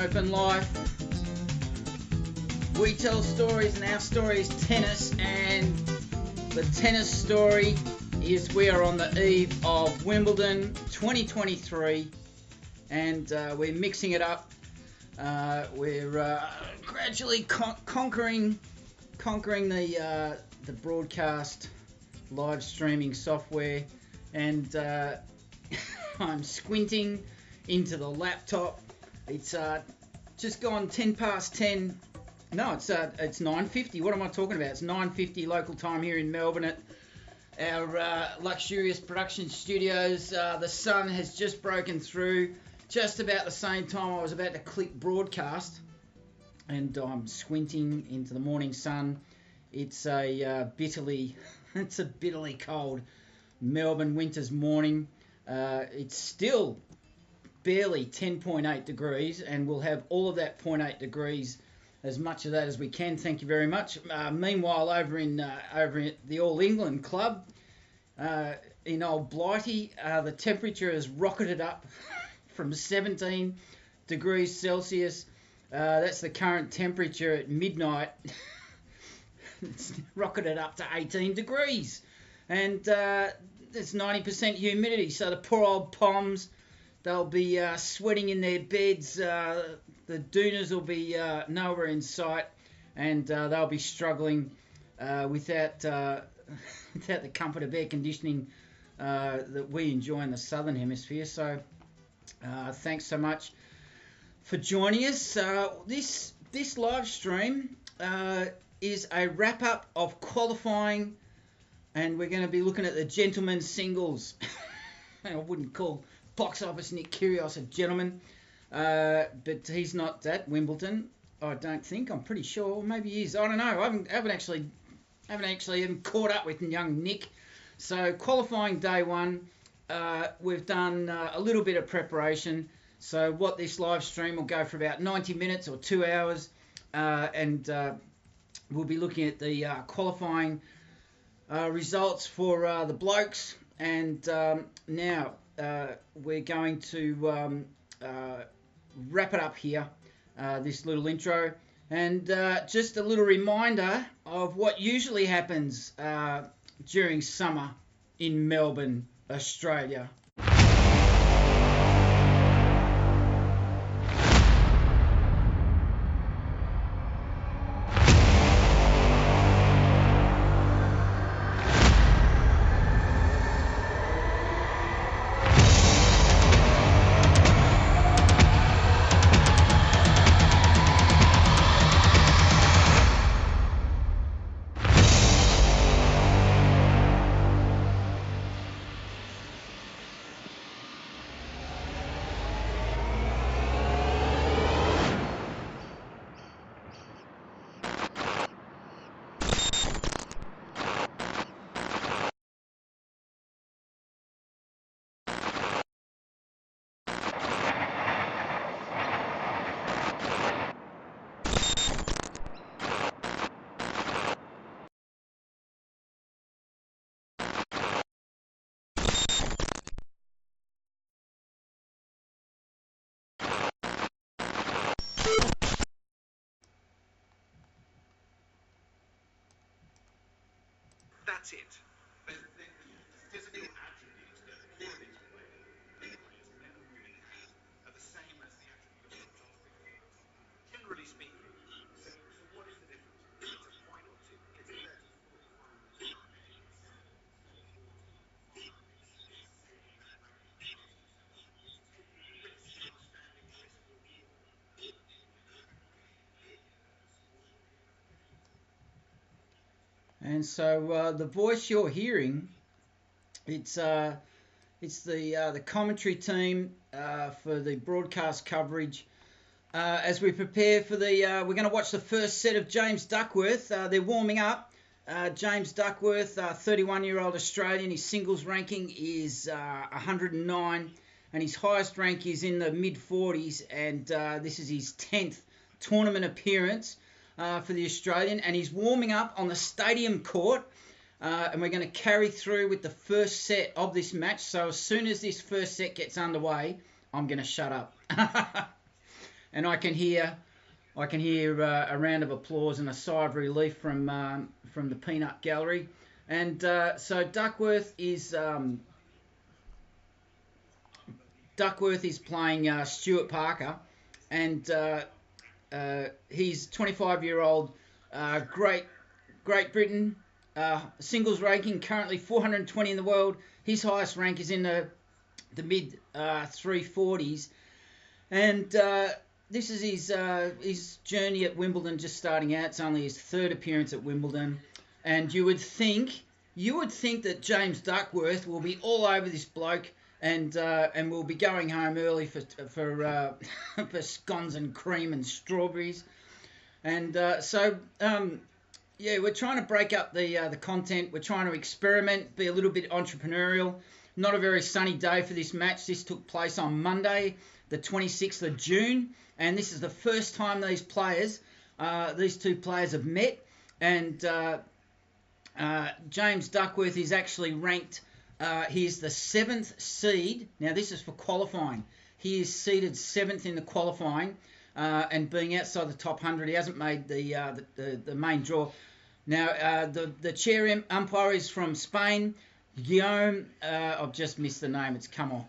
Open Life. We tell stories, and our story is tennis, and the tennis story is we are on the eve of Wimbledon 2023, and we're mixing it up. We're gradually conquering the broadcast live streaming software, and I'm squinting into the laptop. It's just gone 10 past 10. No, it's 9:50. What am I talking about? It's 9:50 local time here in Melbourne at our luxurious production studios. The sun has just broken through just about the same time I was about to click broadcast, and I'm squinting into the morning sun. It's a bitterly cold Melbourne winter's morning. It's still barely 10.8 degrees, and we'll have all of that 0.8 degrees, as much of that as we can. Thank you very much. Meanwhile, over at the All England Club in Old Blighty, the temperature has rocketed up from 17 degrees Celsius. That's the current temperature at midnight. It's rocketed up to 18 degrees, and it's 90% humidity. So the poor old Poms, they'll be sweating in their beds. The Dooners will be nowhere in sight, and they'll be struggling without the comfort of air conditioning that we enjoy in the Southern Hemisphere. So thanks so much for joining us. This live stream is a wrap-up of qualifying, and we're going to be looking at the gentlemen's singles. I wouldn't call box office Nick Kyrgios a gentleman, but he's not at Wimbledon, I don't think. I'm pretty sure. Maybe he is. I don't know. I haven't actually even caught up with young Nick. So qualifying day one, we've done a little bit of preparation. So what this live stream will go for about 90 minutes or 2 hours, and we'll be looking at the qualifying results for the blokes, and now we're going to wrap it up here, this little intro, and just a little reminder of what usually happens during summer in Melbourne, Australia. That's it. But the physical attributes that qualities players never really have are the same as the attributes of generally speaking. So what is the difference? It's a point or two. It's 30, 45 minutes. Risk, outstanding risk reward. And so the voice you're hearing, it's It's the commentary team for the broadcast coverage. As we prepare for we're going to watch the first set of James Duckworth. They're warming up. James Duckworth, 31-year-old Australian. His singles ranking is 109, and his highest rank is in the mid-40s. And this is his 10th tournament appearance for the Australian, and he's warming up on the stadium court. And we're going to carry through with the first set of this match. So as soon as this first set gets underway, I'm going to shut up. And I can hear a round of applause and a sigh of relief from the Peanut Gallery. And so Duckworth is playing Stuart Parker, and he's 25-year-old, Great Britain. Singles ranking currently 420 in the world. His highest rank is in the mid 340s, and this is his journey at Wimbledon just starting out. It's only his third appearance at Wimbledon, and you would think that James Duckworth will be all over this bloke, and we'll be going home early for for scones and cream and strawberries, and yeah, we're trying to break up the content. We're trying to experiment, be a little bit entrepreneurial. Not a very sunny day for this match. This took place on Monday, the 26th of June, and this is the first time these two players have met. And James Duckworth is actually ranked. He is the 7th seed. Now this is for qualifying. He is seeded 7th in the qualifying, and being outside the top 100, he hasn't made the main draw. Now the chair umpire is from Spain. Guillaume, I've just missed the name. It's come off.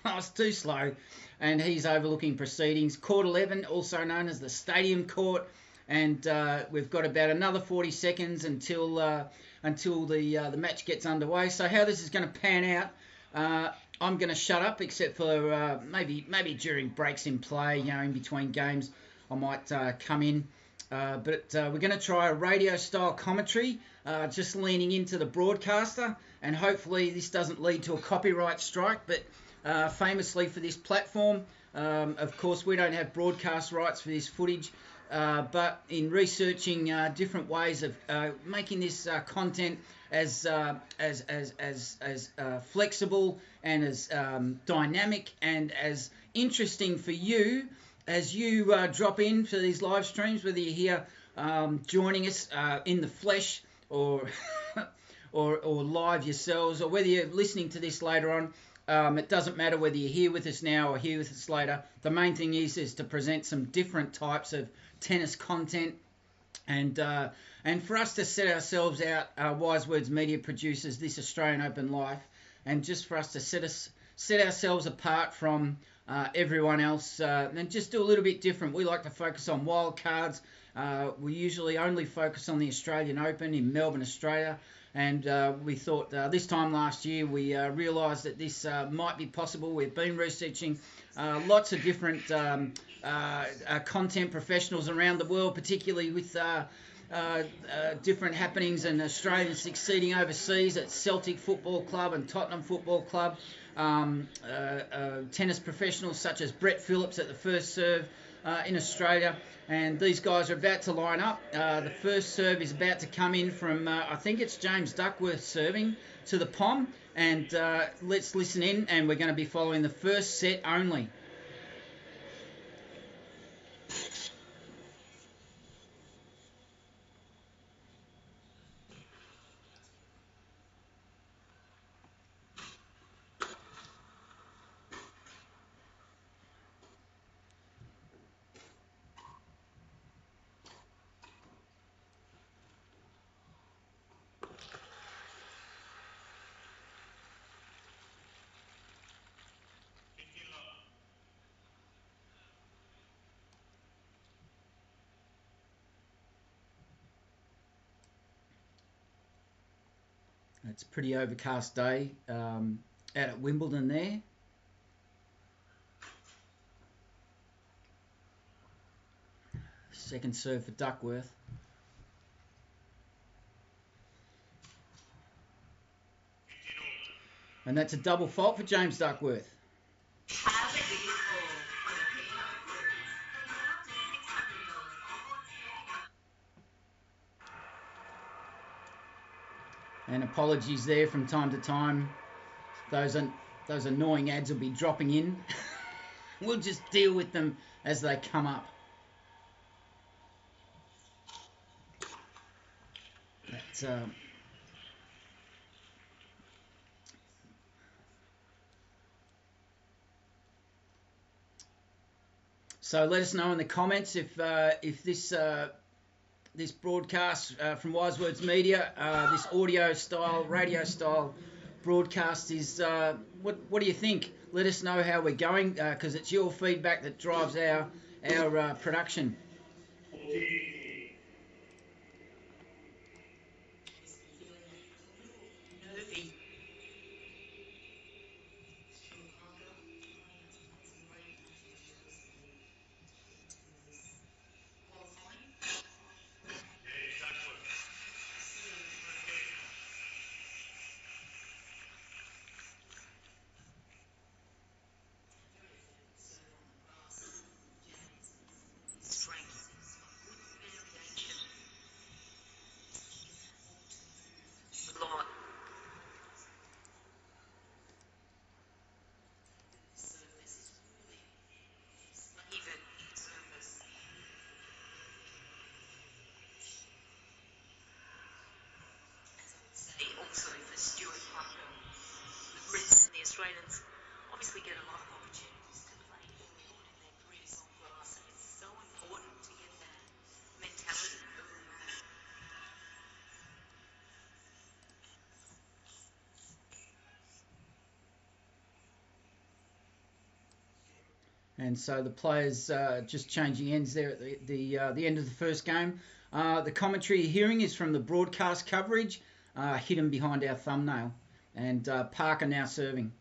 I was too slow. And he's overlooking proceedings. Court 11, also known as the Stadium Court. And we've got about another 40 seconds until the match gets underway. So how this is going to pan out, I'm going to shut up, except for maybe during breaks in play, in between games, I might come in. But we're going to try a radio-style commentary, just leaning into the broadcaster, and hopefully this doesn't lead to a copyright strike. But famously for this platform, of course, we don't have broadcast rights for this footage. But in researching different ways of making this content as flexible and as dynamic and as interesting for you as you drop in for these live streams, whether you're here joining us in the flesh or or live yourselves, or whether you're listening to this later on. It doesn't matter whether you're here with us now or here with us later. The main thing is to present some different types of tennis content, and for us to set ourselves out, Wise Words Media produces this Australian Open Life, and just for us to set ourselves apart from everyone else, and just do a little bit different. We like to focus on wild cards. We usually only focus on the Australian Open in Melbourne, Australia. And we thought this time last year we realised that this might be possible. We've been researching lots of different content professionals around the world, particularly with different happenings and Australians succeeding overseas at Celtic Football Club and Tottenham Football Club. Tennis professionals such as Brett Phillips at the First Serve in Australia, and these guys are about to line up. The first serve is about to come in from, I think it's James Duckworth serving to the POM, and let's listen in, and we're going to be following the first set only. It's a pretty overcast day out at Wimbledon there. Second serve for Duckworth. And that's a double fault for James Duckworth. And apologies there from time to time. Those annoying ads will be dropping in. We'll just deal with them as they come up. So let us know in the comments if this broadcast from Wise Words Media, this audio style, radio style broadcast is what do you think? Let us know how we're going, because it's your feedback that drives our production. And so the players just changing ends there at the end of the first game. The commentary you're hearing is from the broadcast coverage, hidden behind our thumbnail. And Parker now serving.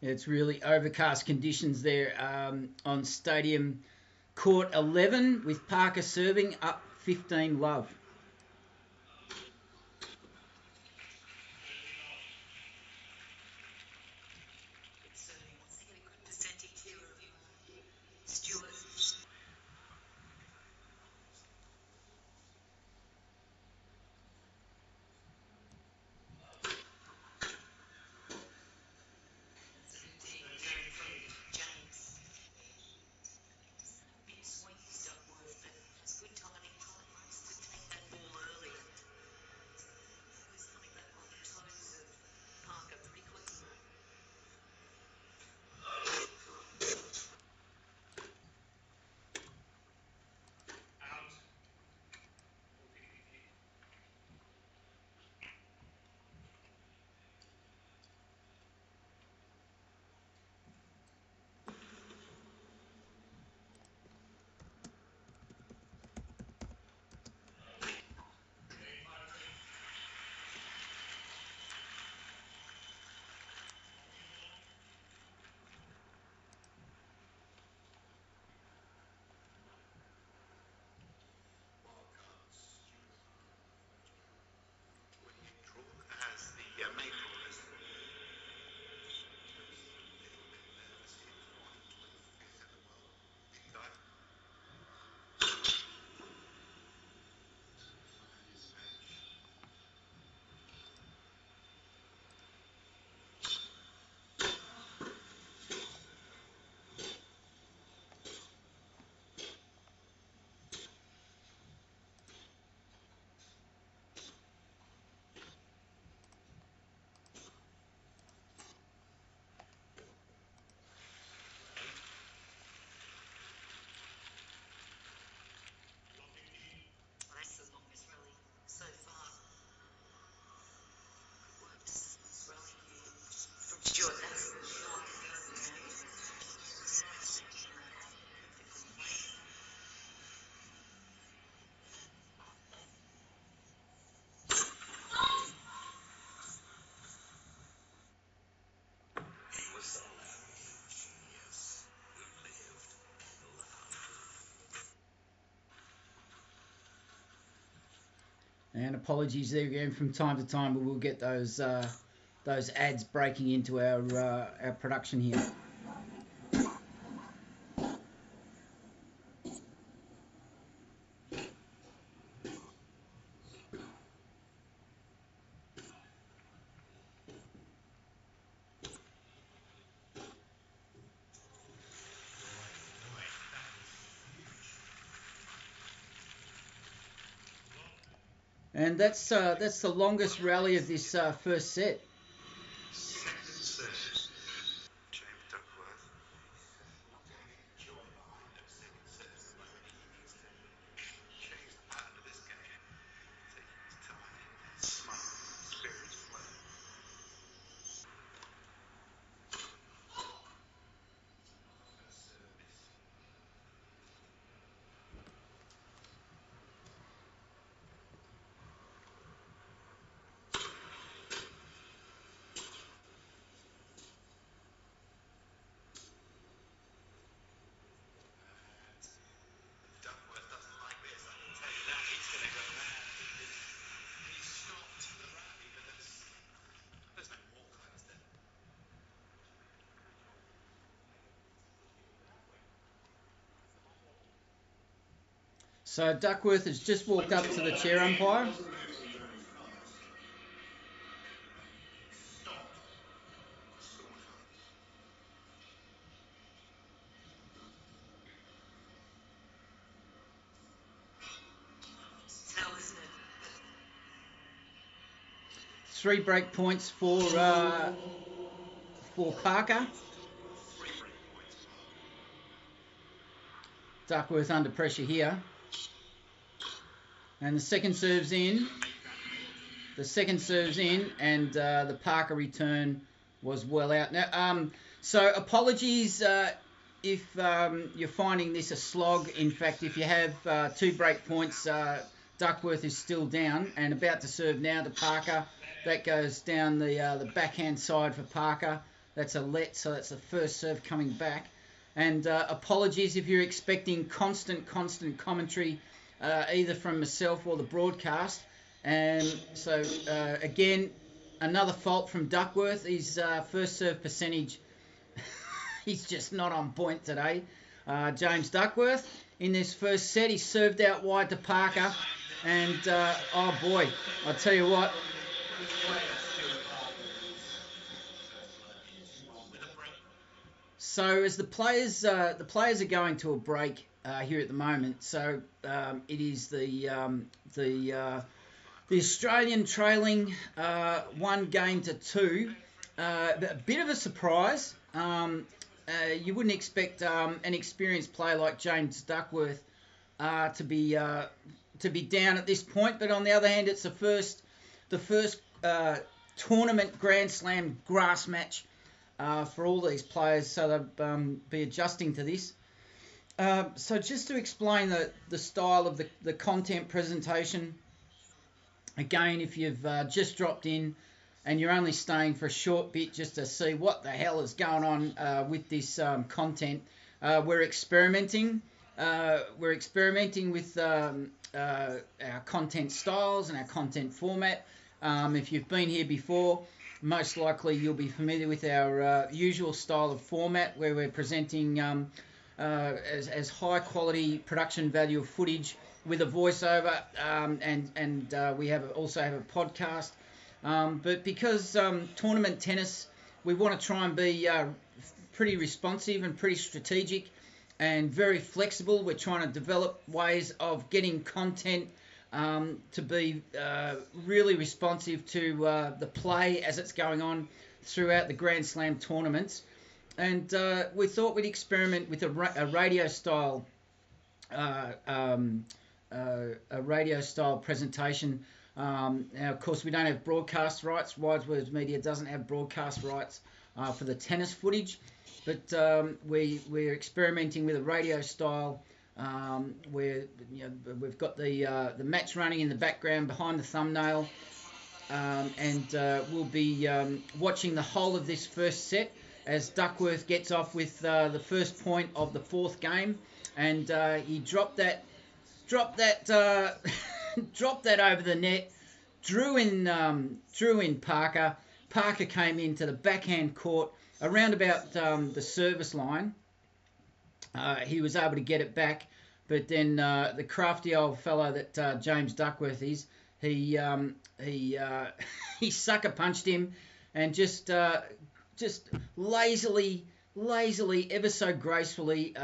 It's really overcast conditions there on Stadium Court 11 with Parker serving up 15 love. And apologies there again. From time to time, we will get those ads breaking into our production here. And that's the longest rally of this first set. Second set. James Duckworth. Joy behind at second set at the moment. He needs to change the pattern of this game. Taking his time, smart, experienced player. First service. Duckworth doesn't like this, I can tell you that. He's going to go mad. He's stopped the rally, but there's no more close there. So Duckworth has just walked up to the chair umpire. Three break points for Parker. Duckworth under pressure here. And the second serve's in. And the Parker return was well out. Now, so apologies if you're finding this a slog. In fact, if you have 2 break points, Duckworth is still down and about to serve now to Parker. That goes down the backhand side for Parker. That's a let, so that's the first serve coming back. And apologies if you're expecting constant commentary, either from myself or the broadcast. And so, again, another fault from Duckworth. His first serve percentage, he's just not on point today. James Duckworth, in this first set, he served out wide to Parker. And, oh boy, I'll tell you what. So as the players are going to a break here at the moment. So it is the Australian trailing 1-2. A bit of a surprise. You wouldn't expect an experienced player like James Duckworth to be down at this point, but on the other hand, it's the first tournament Grand Slam grass match for all these players, so they'll be adjusting to this. So just to explain the style of the content presentation, again, if you've just dropped in and you're only staying for a short bit just to see what the hell is going on with this content, we're experimenting. We're experimenting with our content styles and our content format. If you've been here before, most likely you'll be familiar with our usual style of format where we're presenting as high quality production value of footage with a voiceover, and we also have a podcast. But because tournament tennis, we want to try and be pretty responsive and pretty strategic and very flexible. We're trying to develop ways of getting content to be really responsive to the play as it's going on throughout the Grand Slam tournaments. And we thought we'd experiment with a radio style presentation. Now, of course, we don't have broadcast rights. Widewords Media doesn't have broadcast rights for the tennis footage, but we're experimenting with a radio style where we've got the match running in the background behind the thumbnail, and we'll be watching the whole of this first set as Duckworth gets off with the first point of the fourth game, and he dropped that dropped that over the net, drew in Parker. Parker came into the backhand court around about the service line. He was able to get it back, but then the crafty old fellow that James Duckworth is, he he sucker punched him, and just lazily, ever so gracefully,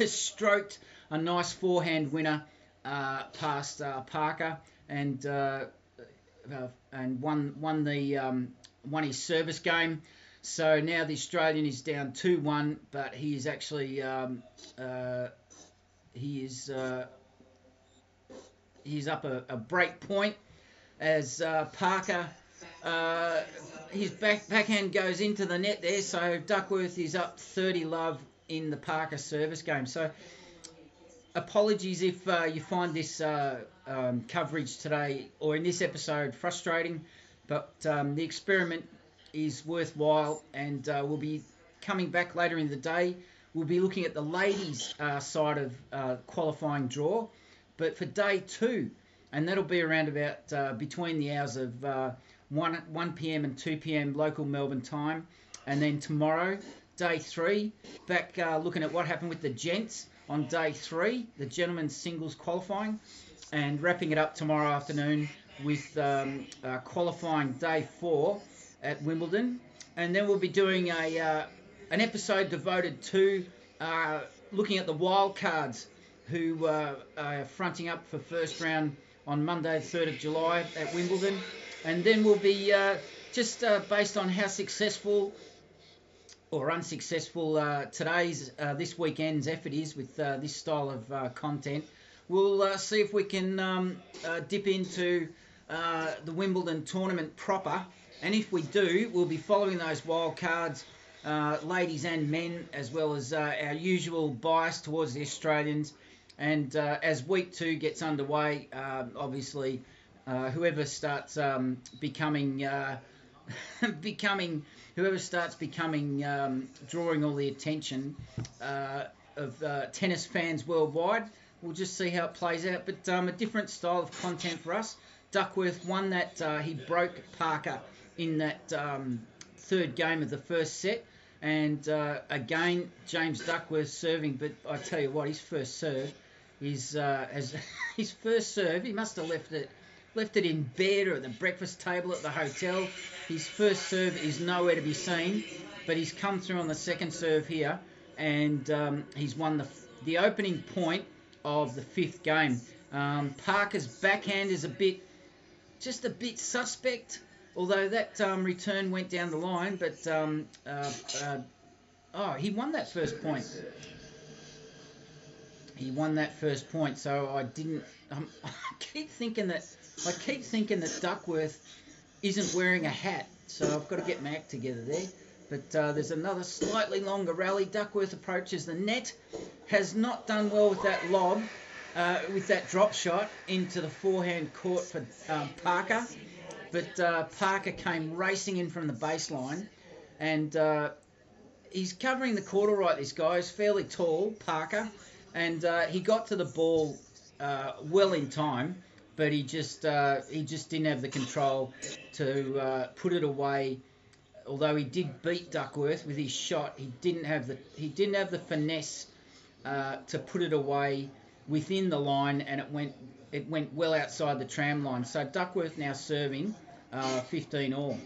stroked a nice forehand winner past Parker, and won his service game. So now the Australian is down 2-1, but he is actually he's up a break point as Parker, his backhand goes into the net there. So Duckworth is up 30-love in the Parker service game. So apologies if you find this coverage today or in this episode frustrating, but the experiment is worthwhile, and we'll be coming back later in the day. We'll be looking at the ladies' side of qualifying draw, but for day 2, and that'll be around about between the hours of 1 p.m. and 2 p.m. local Melbourne time, and then tomorrow, day 3, back looking at what happened with the gents on day 3, the gentlemen's singles qualifying, and wrapping it up tomorrow afternoon with qualifying day 4 at Wimbledon. And then we'll be doing an episode devoted to looking at the wild cards who are fronting up for first round on Monday, 3rd of July at Wimbledon. And then we'll be just based on how successful or unsuccessful this weekend's effort is with this style of content. We'll see if we can dip into the Wimbledon tournament proper, and if we do, we'll be following those wild cards, ladies and men, as well as our usual bias towards the Australians. And as week 2 gets underway, obviously whoever starts becoming drawing all the attention of tennis fans worldwide. We'll just see how it plays out, but a different style of content for us. Duckworth won that. He broke Parker in that 3rd game of the first set, and again James Duckworth serving. But I tell you what, his first serve is his first serve. He must have left it in bed or at the breakfast table at the hotel. His first serve is nowhere to be seen, but he's come through on the second serve here, and he's won the opening point of the 5th game. Parker's backhand is just a bit suspect, although that return went down the line, but he won that first point. He won that first point, so I didn't. I keep thinking that Duckworth isn't wearing a hat, so I've got to get my act together there. But there's another slightly longer rally. Duckworth approaches the net, has not done well with that lob, with that drop shot into the forehand court for Parker. But Parker came racing in from the baseline, and he's covering the court all right, this guy. He's fairly tall, Parker, and he got to the ball well in time, but he just didn't have the control to put it away. Although he did beat Duckworth with his shot, he didn't have the finesse to put it away within the line, and it went well outside the tram line. So Duckworth now serving 15 all.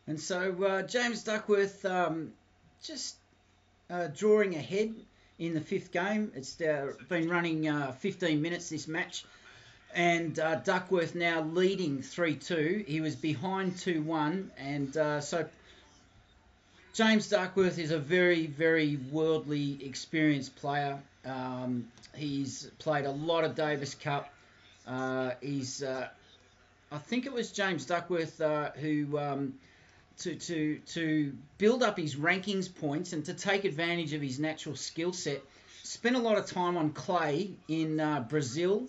And so James Duckworth just drawing ahead in the fifth game. It's been running 15 minutes this match, and Duckworth now leading 3-2. He was behind 2-1, and so James Duckworth is a very, very worldly, experienced player. He's played a lot of Davis Cup. I think it was James Duckworth who to build up his rankings points and to take advantage of his natural skill set, spent a lot of time on clay in Brazil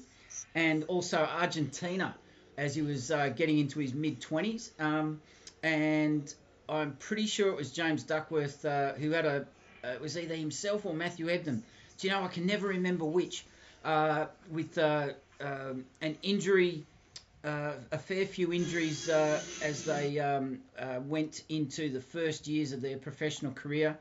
and also Argentina as he was getting into his mid-20s. And I'm pretty sure it was James Duckworth who had it was either himself or Matthew Ebden. Do you know, I can never remember which, with an injury, a fair few injuries as they went into the first years of their professional career.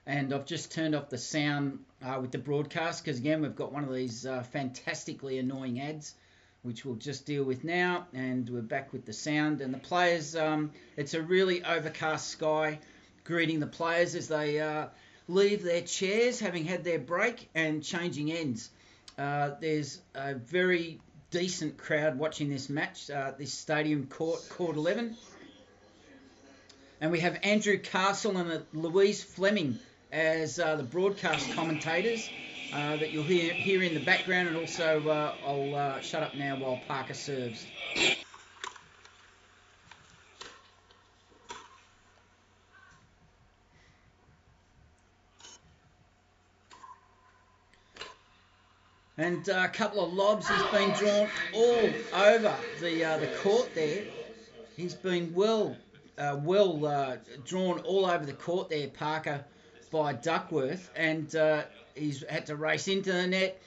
And I've just turned off the sound with the broadcast because, again, we've got one of these fantastically annoying ads, which we'll just deal with now. And we're back with the sound. And the players, it's a really overcast sky greeting the players as they leave their chairs, having had their break, and changing ends. There's a very decent crowd watching this match, this stadium, court 11. And we have Andrew Castle and Louise Fleming as the broadcast commentators that you'll hear in the background. And also, I'll shut up now while Parker serves. And a couple of lobs has been drawn all over the court there. He's been well drawn all over the court there, Parker, by Duckworth, and he's had to race into the net.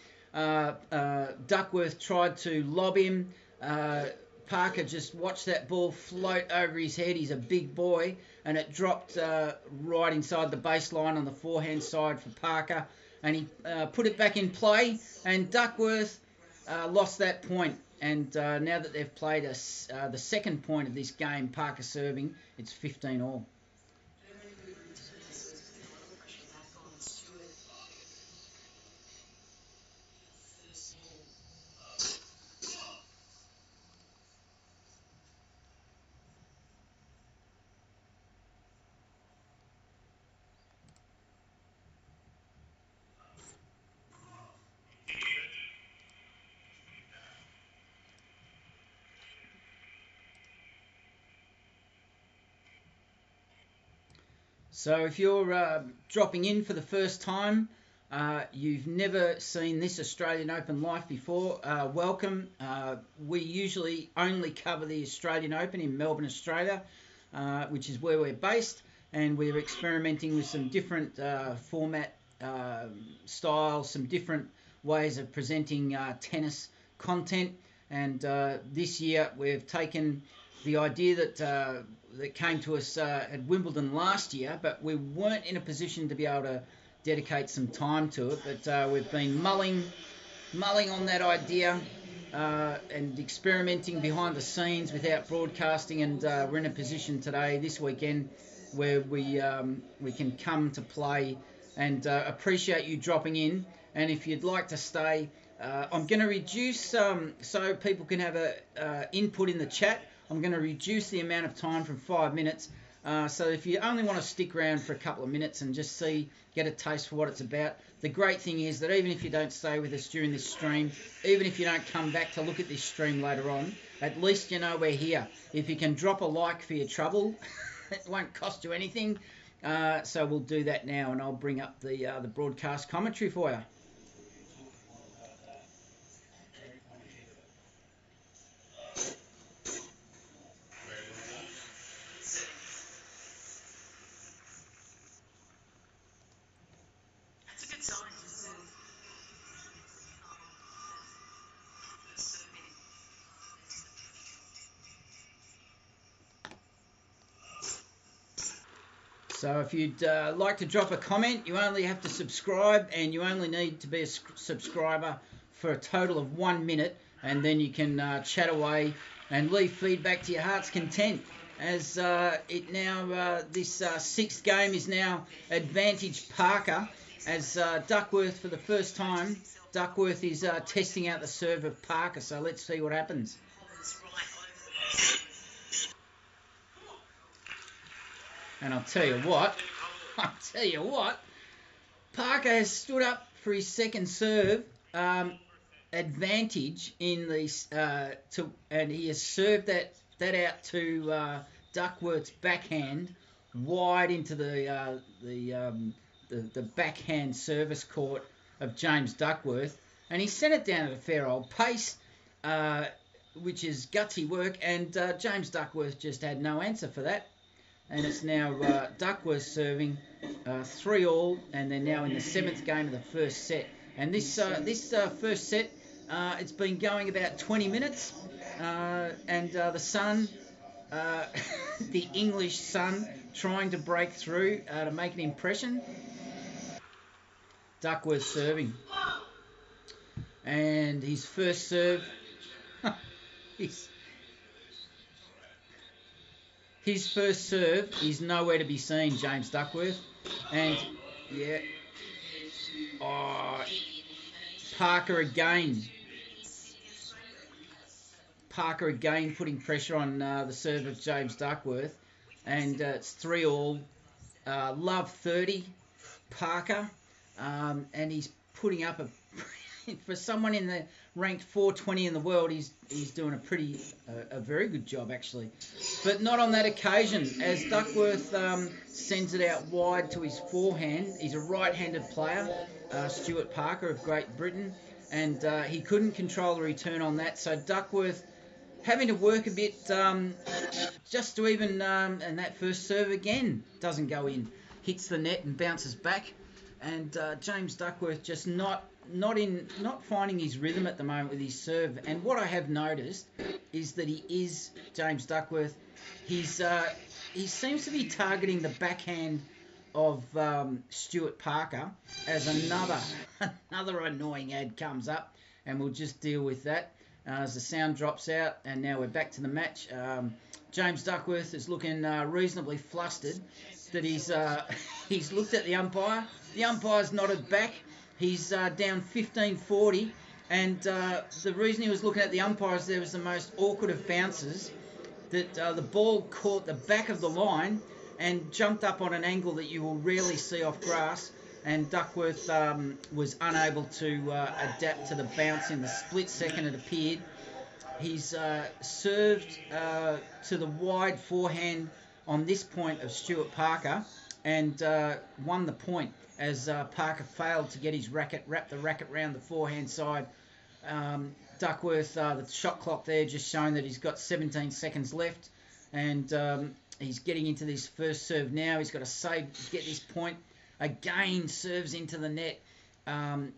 Duckworth tried to lob him. Parker just watched that ball float over his head. He's a big boy, and it dropped right inside the baseline on the forehand side for Parker, and he put it back in play, and Duckworth lost that point. And now that they've played the second point of this game, Parker serving, it's 15-all. So if you're dropping in for the first time, you've never seen this Australian Open live before, welcome. We usually only cover the Australian Open in Melbourne, Australia, which is where we're based, and we're experimenting with some different format styles, some different ways of presenting tennis content. And this year we've taken the idea that came to us at Wimbledon last year, but we weren't in a position to be able to dedicate some time to it. But we've been mulling on that idea and experimenting behind the scenes without broadcasting, and we're in a position today, this weekend, where we can come to play, and appreciate you dropping in. And if you'd like to stay, I'm going to reduce so people can have a input in the chat. I'm going to reduce the amount of time from 5 minutes. So if you only want to stick around for a couple of minutes and just get a taste for what it's about. The great thing is that even if you don't stay with us during this stream, even if you don't come back to look at this stream later on, at least you know we're here. If you can drop a like for your trouble, it won't cost you anything. So we'll do that now, and I'll bring up the broadcast commentary for you. So if you'd like to drop a comment, you only have to subscribe, and you only need to be a subscriber for a total of 1 minute, and then you can chat away and leave feedback to your heart's content. as this sixth game is now advantage Parker, as Duckworth for the first time. Duckworth is testing out the serve of Parker, so let's see what happens. And I'll tell you what, Parker has stood up for his second serve advantage in the and he has served that out to Duckworth's backhand wide into the backhand service court of James Duckworth, and he sent it down at a fair old pace, which is gutsy work, and James Duckworth just had no answer for that. And it's now Duckworth serving 3-all, and they're now in the 7th game of the first set. And this first set, it's been going about 20 minutes, and the sun, the English sun, trying to break through to make an impression. Duckworth serving, and his first serve, his first serve is nowhere to be seen, James Duckworth. And, yeah, Parker again putting pressure on the serve of James Duckworth. And it's 3-all. Love 30, Parker. And he's putting up for someone in the ranked 420 in the world, he's doing a very good job, actually. But not on that occasion, as Duckworth sends it out wide to his forehand. He's a right-handed player, Stuart Parker of Great Britain, and he couldn't control the return on that. So Duckworth having to work a bit just to even, and that first serve again doesn't go in. Hits the net and bounces back. And James Duckworth just not finding his rhythm at the moment with his serve. And what I have noticed is that James Duckworth, he seems to be targeting the backhand of Stuart Parker as another annoying ad comes up, and we'll just deal with that as the sound drops out. And now we're back to the match. James Duckworth is looking reasonably flustered that he's looked at the umpire. The umpire's nodded back. He's down 15-40, and the reason he was looking at the umpire is there was the most awkward of bounces, that the ball caught the back of the line and jumped up on an angle that you will rarely see off grass, and Duckworth was unable to adapt to the bounce in the split second it appeared. He's served to the wide forehand on this point of Stuart Parker, and won the point as Parker failed to get his wrap the racket round the forehand side. Duckworth, the shot clock there just showing that he's got 17 seconds left, and he's getting into this first serve now. He's got to save to get this point. Again, serves into the net.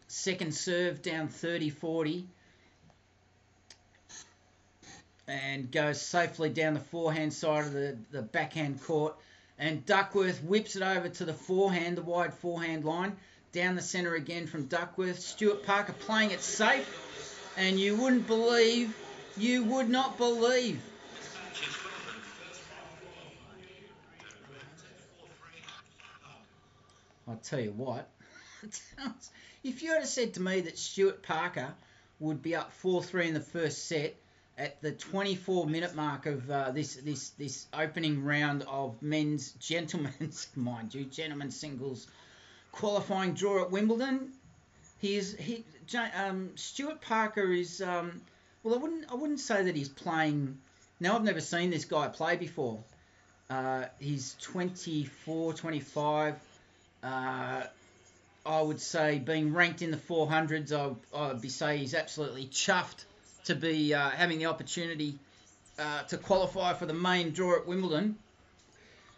Second serve down 30-40. And goes safely down the forehand side of the backhand court. And Duckworth whips it over to the forehand, the wide forehand line. Down the centre again from Duckworth. Stuart Parker playing it safe. And you would not believe. I'll tell you what. If you had said to me that Stuart Parker would be up 4-3 in the first set, at the 24-minute mark of this opening round of gentlemen's singles qualifying draw at Wimbledon, Stuart Parker is well, I wouldn't say that he's playing. Now, I've never seen this guy play before. He's 24, 25. I would say, being ranked in the 400s, I'd say he's absolutely chuffed to be having the opportunity to qualify for the main draw at Wimbledon.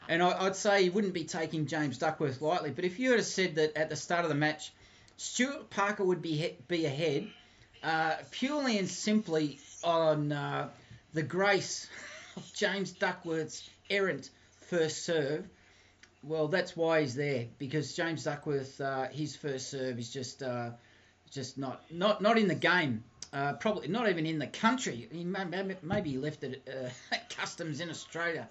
And I'd say he wouldn't be taking James Duckworth lightly. But if you had said that at the start of the match, Stuart Parker would be ahead, purely and simply on the grace of James Duckworth's errant first serve, well, that's why he's there. Because James Duckworth, his first serve is just not in the game. Probably not even in the country. Maybe he left it at customs in Australia.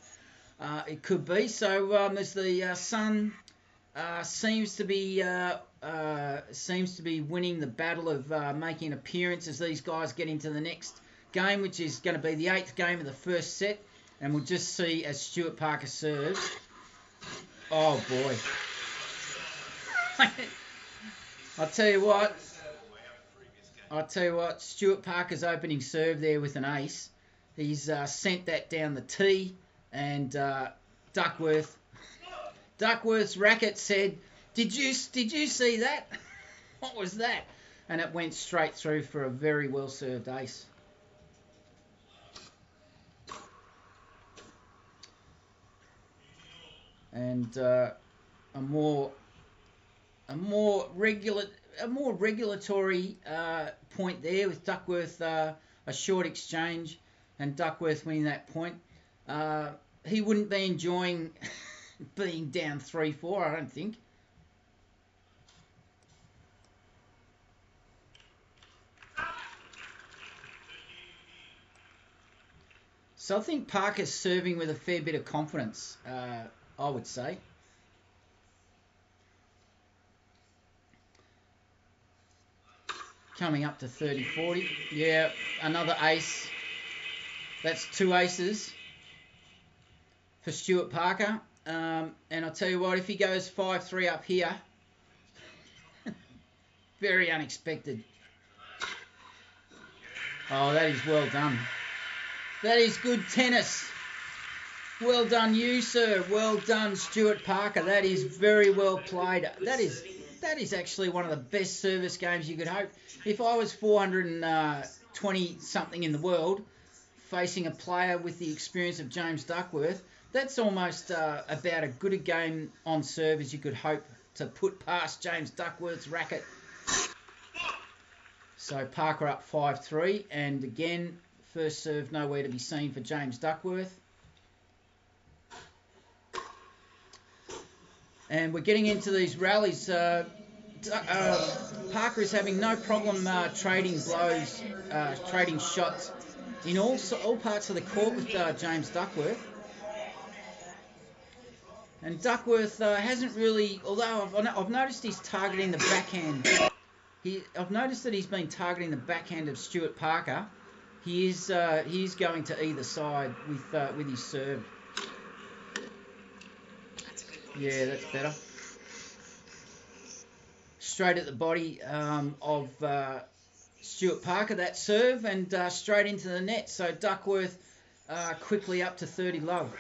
It could be. So as the sun seems to be winning the battle of making an appearance as these guys get into the next game, which is going to be the 8th game of the first set, and we'll just see as Stuart Parker serves. Oh boy! I'll tell you what. Stuart Parker's opening serve there with an ace. He's sent that down the tee, and Duckworth's racket said, "Did you see that? What was that?" And it went straight through for a very well served ace. And a more regulatory point there with Duckworth, a short exchange, and Duckworth winning that point. He wouldn't be enjoying being down 3-4, I don't think. So I think Parker's serving with a fair bit of confidence, I would say. Coming up to 30-40. Yeah, another ace. That's 2 aces for Stuart Parker. And I'll tell you what, if he goes 5-3 up here, very unexpected. Oh, that is well done. That is good tennis. Well done you, sir. Well done, Stuart Parker. That is very well played. That is actually one of the best service games you could hope. If I was 420-something in the world, facing a player with the experience of James Duckworth, that's almost about as good a game on serve as you could hope to put past James Duckworth's racket. So Parker up 5-3, and again, first serve nowhere to be seen for James Duckworth. And we're getting into these rallies. Parker is having no problem trading blows, trading shots in all parts of the court with James Duckworth. And Duckworth hasn't really, although I've noticed he's targeting the backhand. I've noticed that he's been targeting the backhand of Stuart Parker. He is going to either side with his serve. Yeah, that's better. Straight at the body of Stuart Parker, that serve, and straight into the net. So Duckworth quickly up to 30 love.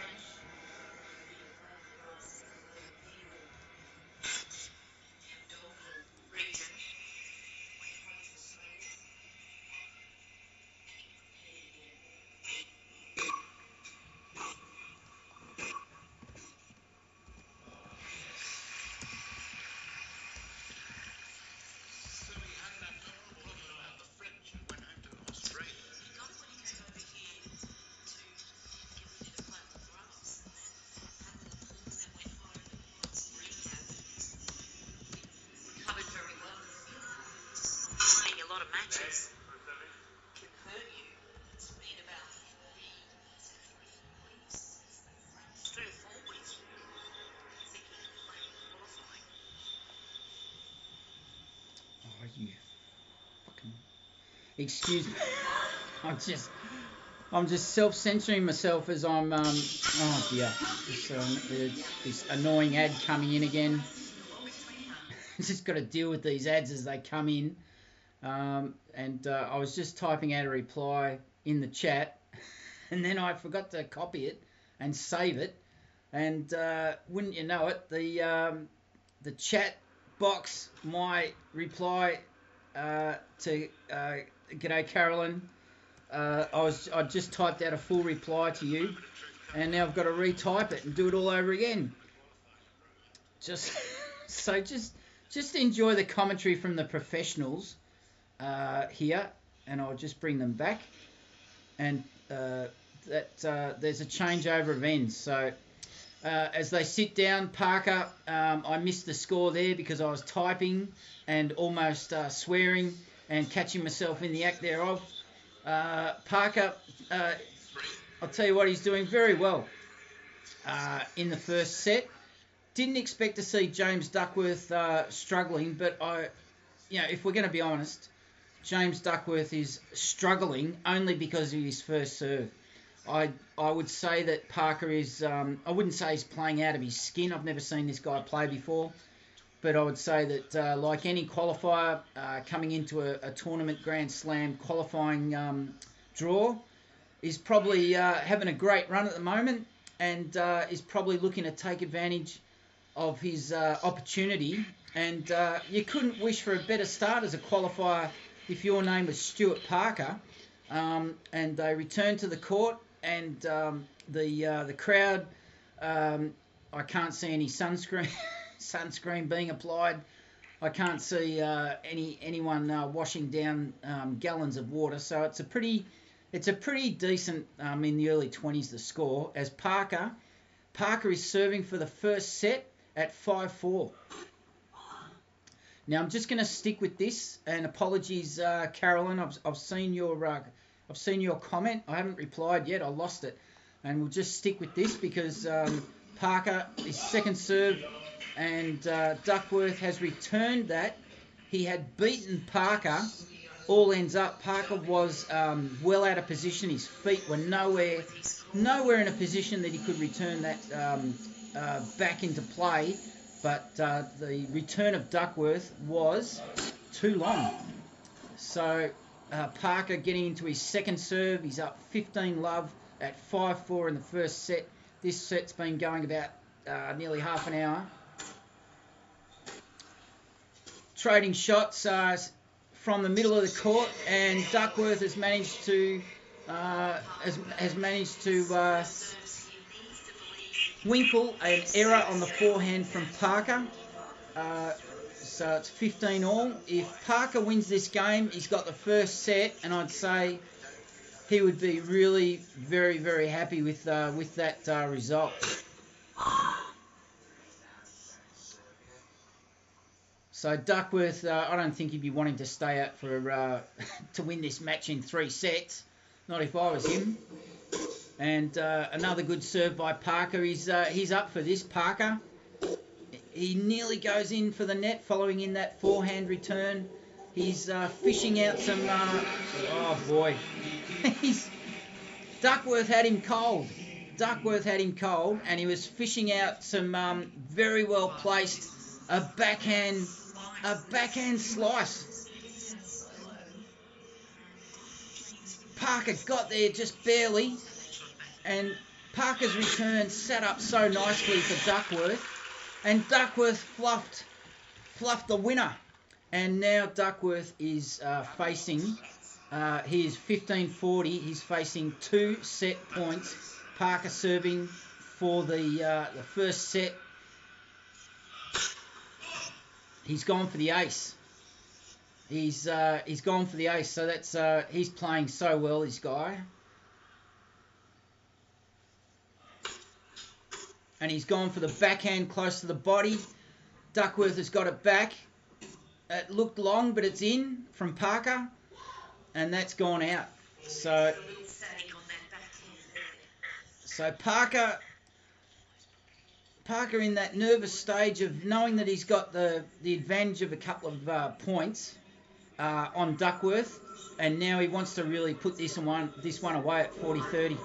Excuse me. I'm just self-censoring myself as I'm. Oh dear, this annoying ad coming in again. Just got to deal with these ads as they come in. And I was just typing out a reply in the chat, and then I forgot to copy it and save it. And wouldn't you know it, the chat box, my reply to G'day Carolyn, I just typed out a full reply to you, and now I've got to retype it and do it all over again. Just enjoy the commentary from the professionals here, and I'll just bring them back. And there's a changeover of ends. So as they sit down, Parker, I missed the score there because I was typing and almost swearing and catching myself in the act thereof. Parker, I'll tell you what, he's doing very well. in the first set. Didn't expect to see James Duckworth struggling, but if we're going to be honest, James Duckworth is struggling only because of his first serve. I would say that Parker is, I wouldn't say he's playing out of his skin. I've never seen this guy play before. But I would say that like any qualifier coming into a tournament Grand Slam qualifying draw, is probably having a great run at the moment and is probably looking to take advantage of his opportunity. And you couldn't wish for a better start as a qualifier if your name was Stuart Parker. And they returned to the court, and the crowd, I can't see any sunscreen being applied. I can't see anyone washing down gallons of water. So it's a pretty decent in the early 20s the score, as Parker is serving for the first set at 5-4. Now I'm just going to stick with this, and apologies, Carolyn. I've seen your comment. I haven't replied yet. I lost it, and we'll just stick with this because Parker is second serve, and Duckworth has returned that. He had beaten Parker. All ends up, Parker was well out of position. His feet were nowhere in a position that he could return that back into play. But the return of Duckworth was too long. So Parker getting into his second serve. He's up 15-love at 5-4 in the first set. This set's been going about nearly half an hour. Trading shots from the middle of the court, and Duckworth has managed to winkle an error on the forehand from Parker. So it's 15 all. If Parker wins this game, he's got the first set, and I'd say he would be really very, very happy with that result. So Duckworth, I don't think he'd be wanting to stay out for to win this match in 3 sets. Not if I was him. And another good serve by Parker. He's up for this, Parker. He nearly goes in for the net following in that forehand return. He's fishing out some... oh, boy. Duckworth had him cold. And he was fishing out some very well-placed... A backhand slice. Parker got there just barely, and Parker's return set up so nicely for Duckworth, and Duckworth fluffed the winner. And now Duckworth is facing, he is 15-40, he's facing 2 set points. Parker serving for the first set. He's gone for the ace. He's gone for the ace. So that's he's playing so well, this guy. And he's gone for the backhand close to the body. Duckworth has got it back. It looked long, but it's in from Parker, and that's gone out. So Parker in that nervous stage of knowing that he's got the advantage of a couple of points on Duckworth, and now he wants to really put this one away at 40-30.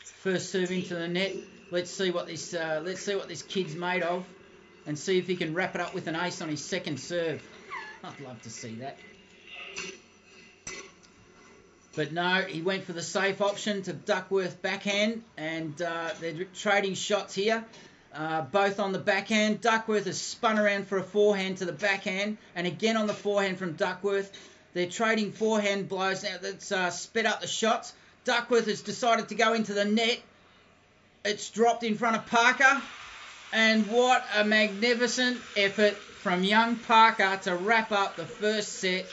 First serve into the net. Let's see what this kid's made of, and see if he can wrap it up with an ace on his second serve. I'd love to see that. But no, he went for the safe option to Duckworth backhand, and they're trading shots here, both on the backhand. Duckworth has spun around for a forehand to the backhand, and again on the forehand from Duckworth. They're trading forehand blows now. That's sped up the shots. Duckworth has decided to go into the net. It's dropped in front of Parker, and what a magnificent effort from young Parker to wrap up the first set.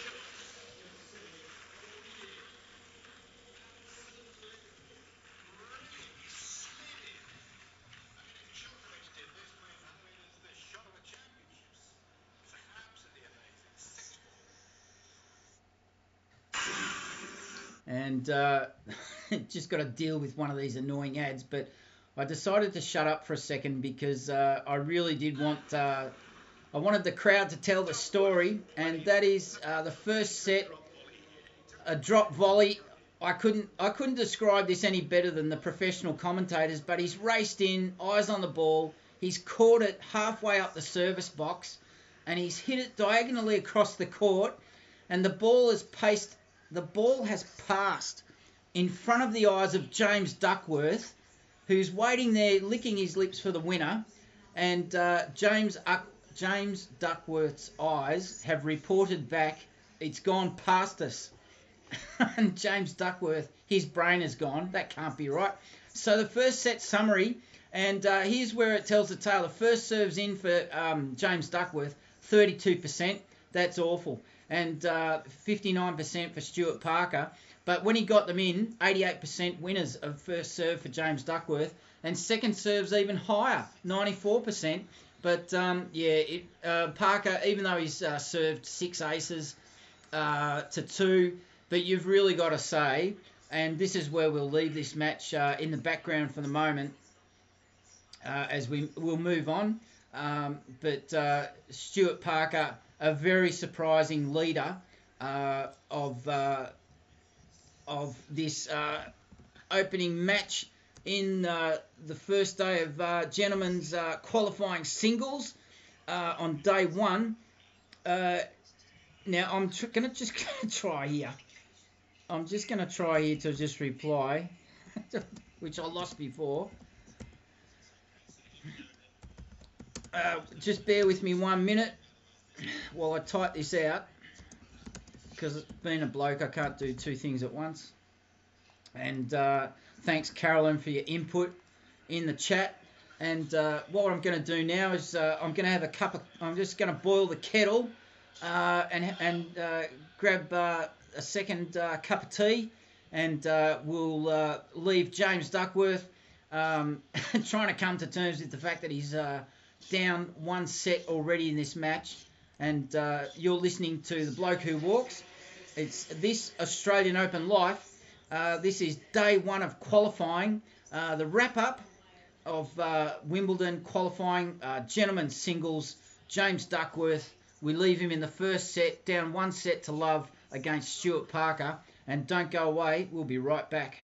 And just got to deal with one of these annoying ads. But I decided to shut up for a second because I really did want. I wanted the crowd to tell the story, and that is the first set, a drop volley. I couldn't describe this any better than the professional commentators. But he's raced in, eyes on the ball. He's caught it halfway up the service box, and he's hit it diagonally across the court, and the ball has passed in front of the eyes of James Duckworth, who's waiting there, licking his lips for the winner. And James Duckworth's eyes have reported back, it's gone past us. And James Duckworth, his brain is gone. That can't be right. So the first set summary, and here's where it tells the tale. The first serves in for James Duckworth, 32%. That's awful. And 59% for Stuart Parker. But when he got them in, 88% winners of first serve for James Duckworth. And second serve's even higher, 94%. But, Parker, even though he's served 6 aces to 2, but you've really got to say, and this is where we'll leave this match in the background for the moment as we'll move on. But Stuart Parker, a very surprising leader of this opening match in the first day of gentlemen's qualifying singles on day 1. Now I'm going to try here. I'm just going to try here to just reply, which I lost before. Just bear with me 1 minute while I type this out, because being a bloke, I can't do 2 things at once. And thanks, Carolyn, for your input in the chat. And what I'm going to do now is I'm going to have I'm just going to boil the kettle and grab a second cup of tea, and we'll leave James Duckworth trying to come to terms with the fact that he's down 1 set already in this match. And you're listening to The Bloke Who Walks. It's this Australian Open Life. This is day 1 of qualifying, the wrap-up of Wimbledon qualifying, gentlemen's singles. James Duckworth, we leave him in the first set, down 1 set to love against Stuart Parker. And don't go away, we'll be right back.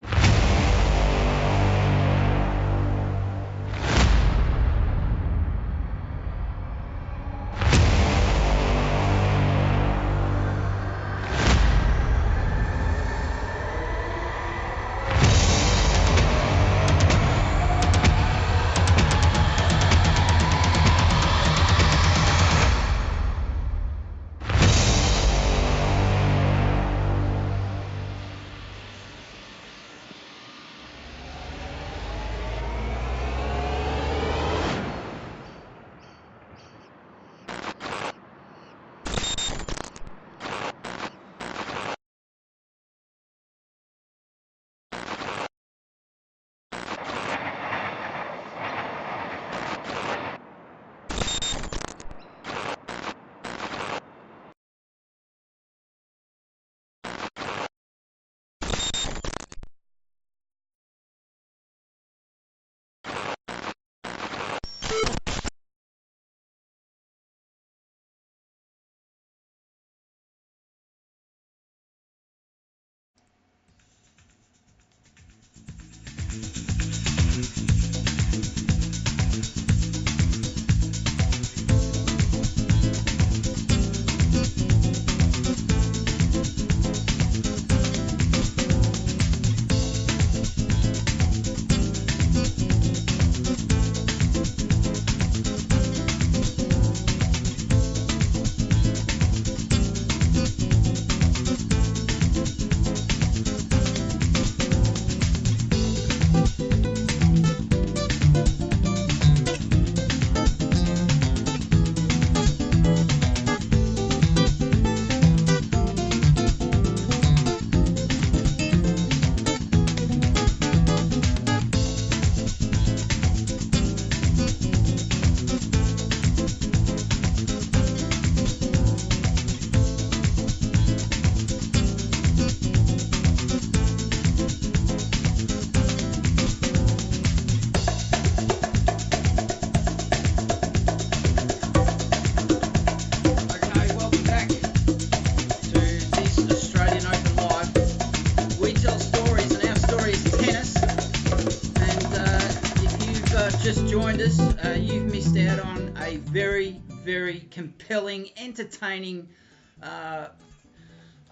you've missed out on a very, very compelling, entertaining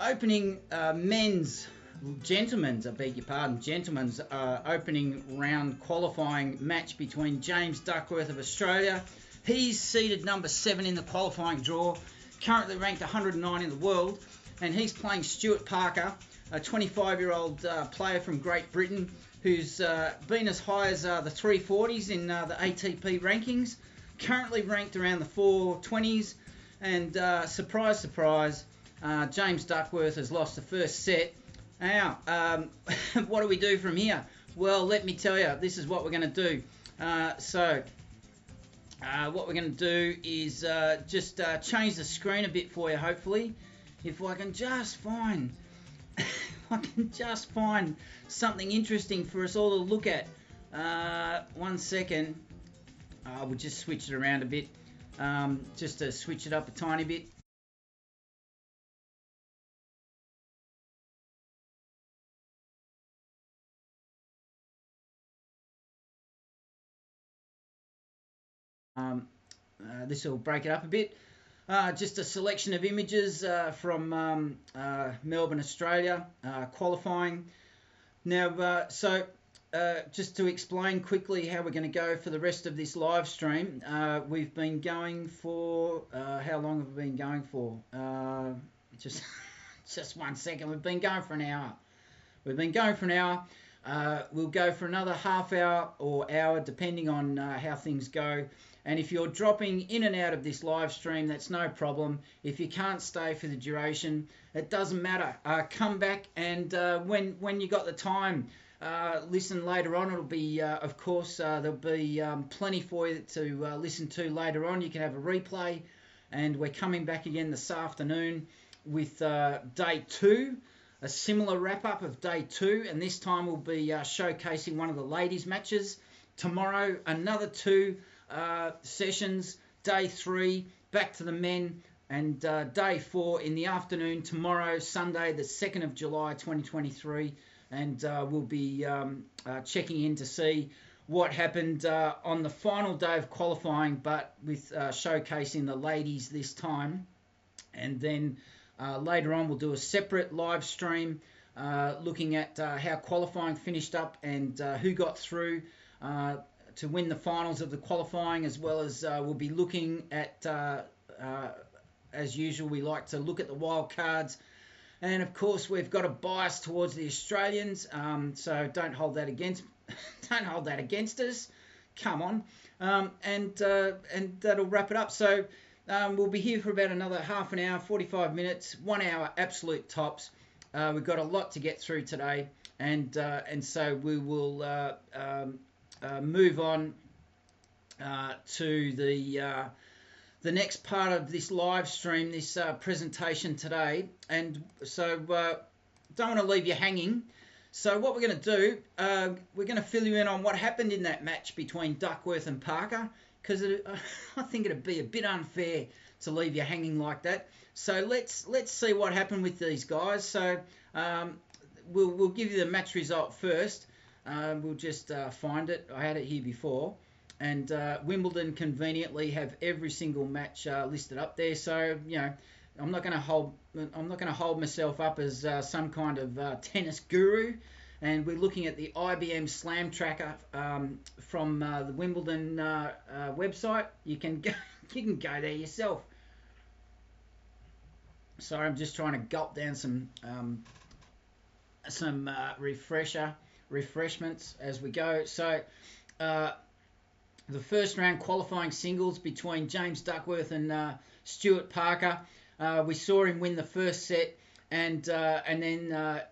opening gentlemen's opening round qualifying match between James Duckworth of Australia. He's seeded number 7 in the qualifying draw, currently ranked 109 in the world, and he's playing Stuart Parker, a 25-year-old player from Great Britain who's been as high as the 340s in the ATP rankings, currently ranked around the 420s, and surprise, surprise, James Duckworth has lost the first set. Now, what do we do from here? Well, let me tell you, this is what we're going to do. What we're going to do is just change the screen a bit for you, hopefully. If I can just find... something interesting for us all to look at. 1 second. We'll just switch it around a bit, just to switch it up a tiny bit. This will break it up a bit. Just a selection of images from Melbourne, Australia, qualifying. Now, just to explain quickly how we're going to go for the rest of this live stream, we've been going for, how long have we been going for? Just 1 second. We've been going for an hour. We'll go for another half hour or hour, depending on how things go. And if you're dropping in and out of this live stream, that's no problem. If you can't stay for the duration, it doesn't matter. Come back and when you got the time, listen later on. It'll be, of course, there'll be plenty for you to listen to later on. You can have a replay. And we're coming back again this afternoon with day 2, a similar wrap-up of day 2. And this time we'll be showcasing one of the ladies' matches. Tomorrow, another 2 sessions, day 3 back to the men, and day 4 in the afternoon tomorrow, Sunday the 2nd of July 2023, and we'll be checking in to see what happened on the final day of qualifying, but with showcasing the ladies this time. And then later on we'll do a separate live stream looking at how qualifying finished up and who got through to win the finals of the qualifying, as well as we'll be looking at, as usual, we like to look at the wild cards. And of course, we've got a bias towards the Australians, so don't hold that against us. Come on, and that'll wrap it up. So we'll be here for about another half an hour, 45 minutes, 1 hour, absolute tops. We've got a lot to get through today, and so we will move on to the next part of this live stream, this presentation today. And so don't want to leave you hanging. So what we're going to do, we're going to fill you in on what happened in that match between Duckworth and Parker, because I think it'd be a bit unfair to leave you hanging like that. So let's see what happened with these guys. So we'll give you the match result first. We'll just find it. I had it here before, and Wimbledon conveniently have every single match listed up there. So I'm not going to hold myself up as some kind of tennis guru. And we're looking at the IBM Slam Tracker from the Wimbledon website. You can go there yourself. Sorry, I'm just trying to gulp down some refreshments as we go. So the first round qualifying singles between James Duckworth and Stuart Parker. We saw him win the first set, and then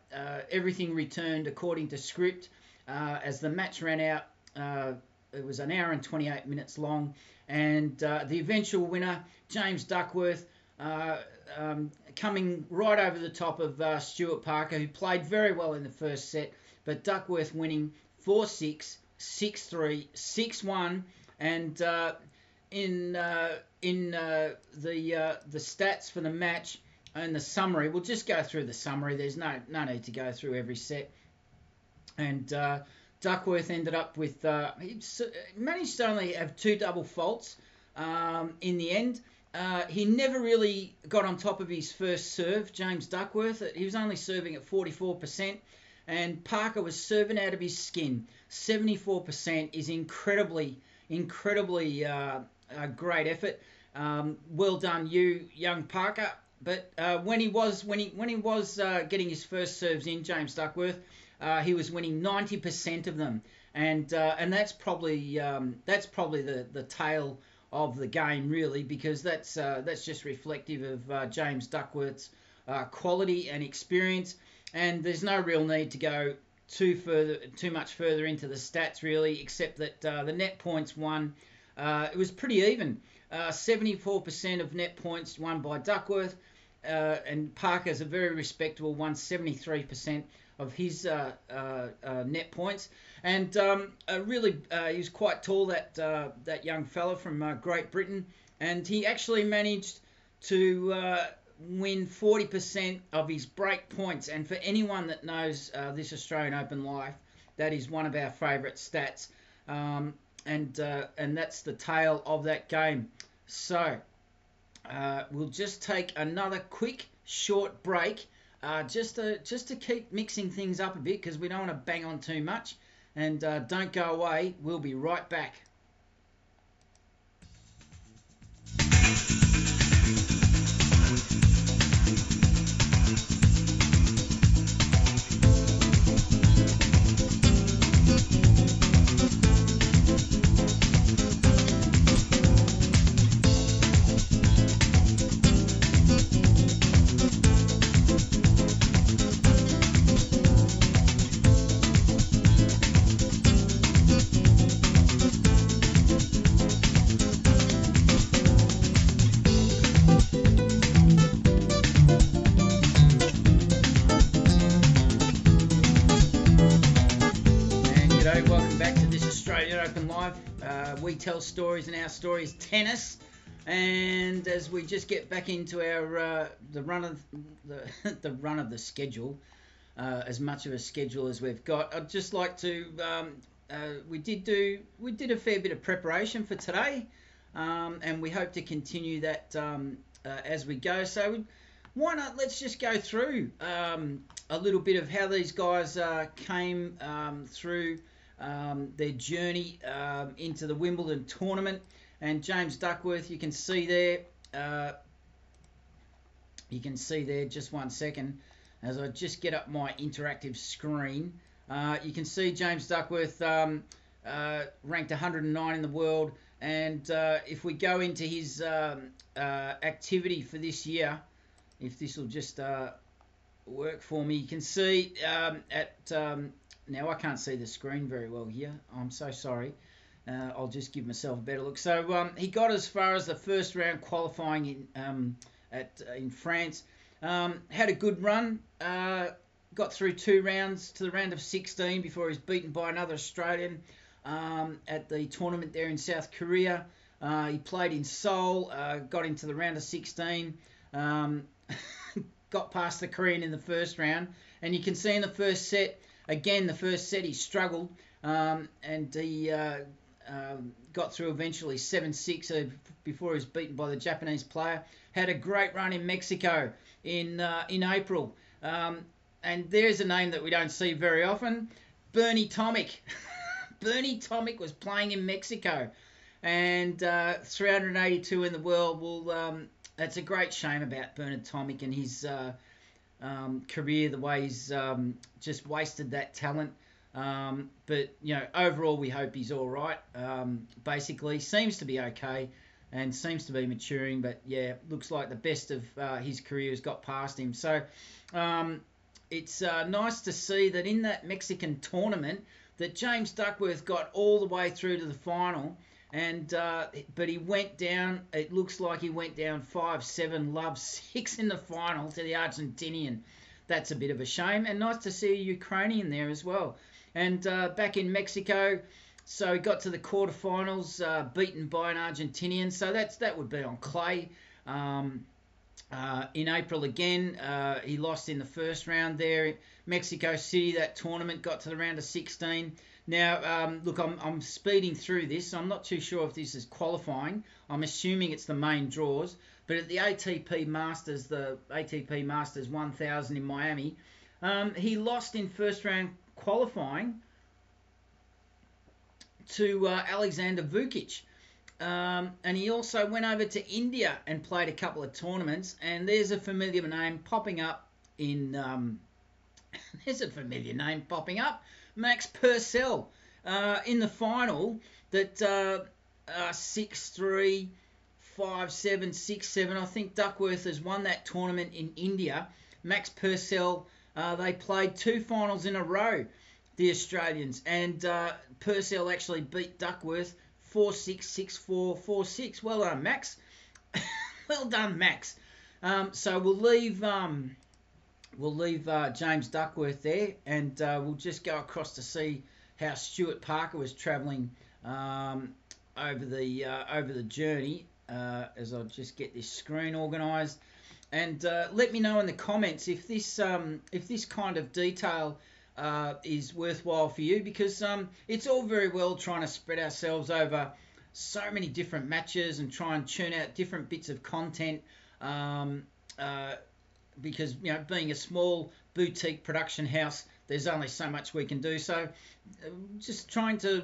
everything returned according to script as the match ran out. It was an hour and 28 minutes long, and the eventual winner, James Duckworth, coming right over the top of Stuart Parker, who played very well in the first set, but Duckworth winning 4-6, 6-3, 6-1, and in the stats for the match and the summary, we'll just go through the summary. There's no need to go through every set. And Duckworth ended up with he managed to only have 2 double faults in the end. He never really got on top of his first serve, James Duckworth. He was only serving at 44%, and Parker was serving out of his skin. 74% is incredibly great effort. Well done, you young Parker. But when he was getting his first serves in, James Duckworth, he was winning 90% of them, and that's probably the tail of the game, really, because that's just reflective of James Duckworth's quality and experience. And there's no real need to go too much further into the stats, really, except that the net points won. It was pretty even. 74% of net points won by Duckworth, and Parker's a very respectable one, 73% of his net points. And really, he was quite tall, that young fella from Great Britain, and he actually managed to win 40% of his break points. And for anyone that knows this Australian Open Life, that is one of our favourite stats. And that's the tail of that game. So we'll just take another quick short break, just to keep mixing things up a bit, because we don't want to bang on too much. And don't go away, we'll be right back. We tell stories, and our story is tennis. And as we just get back into our the run of the schedule, as much of a schedule as we've got, I'd just like to we did a fair bit of preparation for today, and we hope to continue that as we go. So why not? Let's just go through a little bit of how these guys came through their journey into the Wimbledon tournament. And James Duckworth, you can see there, just 1 second, as I just get up my interactive screen. You can see James Duckworth ranked 109 in the world, and if we go into his activity for this year, if this will just work for me, you can see now I can't see the screen very well here. I'm so sorry. I'll just give myself a better look. So he got as far as the first round qualifying in France. Had a good run. Got through 2 rounds to the round of 16 before he was beaten by another Australian at the tournament there in South Korea. He played in Seoul. Got into the round of 16. Got past the Korean in the first round. And you can see in the first set, again, the first set he struggled, and he got through eventually 7-6 before he was beaten by the Japanese player. Had a great run in Mexico in April. And there's a name that we don't see very often, Bernie Tomic. Bernie Tomic was playing in Mexico, and 382 in the world. Well, that's a great shame about Bernard Tomic and his career, the way he's just wasted that talent. But, overall we hope he's all right. Basically, seems to be okay and seems to be maturing. But, yeah, looks like the best of his career has got past him. So it's nice to see that in that Mexican tournament that James Duckworth got all the way through to the final. And but he went down, it looks like he went down 5-7, love 6 in the final to the Argentinian. That's a bit of a shame. And nice to see a Ukrainian there as well. And back in Mexico, so he got to the quarterfinals, beaten by an Argentinian. So that would be on clay. In April again, he lost in the first round there. Mexico City, that tournament, got to the round of 16. Now, look, I'm speeding through this. I'm not too sure if this is qualifying. I'm assuming it's the main draws. But at the ATP Masters, the ATP Masters 1000 in Miami, he lost in first round qualifying to Alexander Vukic. And he also went over to India and played a couple of tournaments. And there's a familiar name popping up in... Max Purcell in the final. That 6-3, 5-7, 6-7. I think Duckworth has won that tournament in India. Max Purcell, they played 2 finals in a row, the Australians. And Purcell actually beat Duckworth 4-6, 6-4, 4-6. Well done, Max. Well done, Max. So we'll leave James Duckworth there, and we'll just go across to see how Stuart Parker was travelling over the journey. As I'll just get this screen organised, and let me know in the comments if this kind of detail is worthwhile for you, because it's all very well trying to spread ourselves over so many different matches and try and churn out different bits of content, because being a small boutique production house, there's only so much we can do. So just trying to